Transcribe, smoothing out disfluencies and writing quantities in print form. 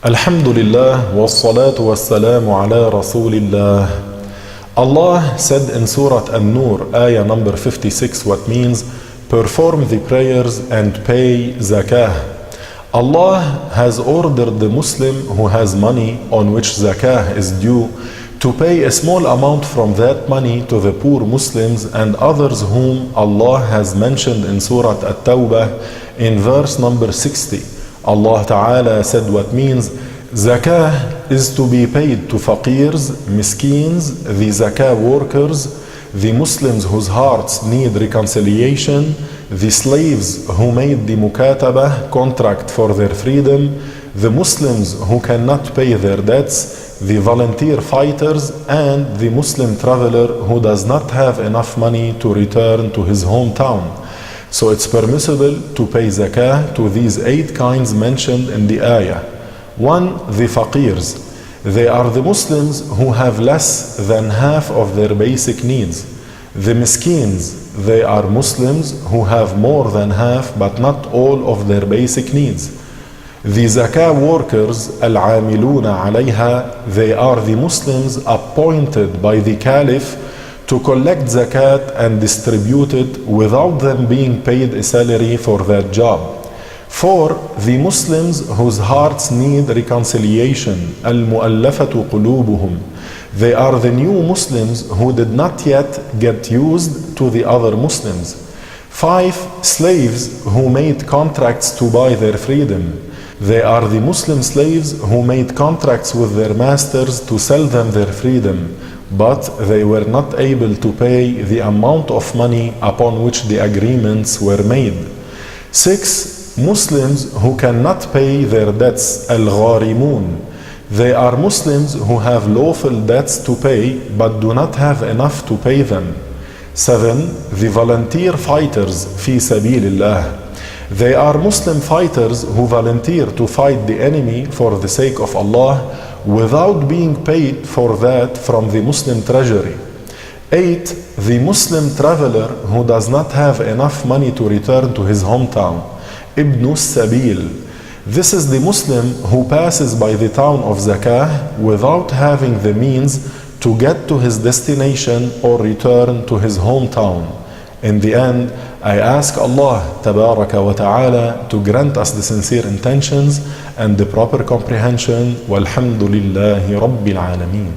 Alhamdulillah wassalatu wassalamu ala rasulillah. Allah said in Surah An-Nur, ayah number 56, what means perform the prayers and pay zakah. Allah has ordered the Muslim who has money on which zakah is due to pay a small amount from that money to the poor Muslims and others whom Allah has mentioned in Surah At-Tawbah in verse number 60. Allah Ta'ala said what means zakah is to be paid to faqirs, miskins, the zakah workers, the Muslims whose hearts need reconciliation, the slaves who made the mukatabah contract for their freedom, the Muslims who cannot pay their debts, the volunteer fighters, and the Muslim traveler who does not have enough money to return to his hometown. So it's permissible to pay zakah to these 8 kinds mentioned in the ayah. 1. The faqirs. They are the Muslims who have less than half of their basic needs. The miskins. They are Muslims who have more than half but not all of their basic needs. The zakah workers, al-amiluna alayha, they are the Muslims appointed by the caliph to collect zakat and distribute it without them being paid a salary for that job. 4. The Muslims whose hearts need reconciliation, al-mu'allafatu qulubuhum. They are the new Muslims who did not yet get used to the other Muslims. 5. Slaves who made contracts to buy their freedom. They are the Muslim slaves who made contracts with their masters to sell them their freedom, but they were not able to pay the amount of money upon which the agreements were made. 6. Muslims who cannot pay their debts, al-gharimun. They are Muslims who have lawful debts to pay but do not have enough to pay them. 7. The volunteer fighters, fi sabilillah. They are Muslim fighters who volunteer to fight the enemy for the sake of Allah without being paid for that from the Muslim treasury. 8. The Muslim traveler who does not have enough money to return to his hometown, Ibn Sabil. This is the Muslim who passes by the town of Zakah without having the means to get to his destination or return to his hometown. In the end, I ask Allah Tabaraka wa Ta'ala to grant us the sincere intentions and the proper comprehension. Walhamdulillahi Rabbil Alameen.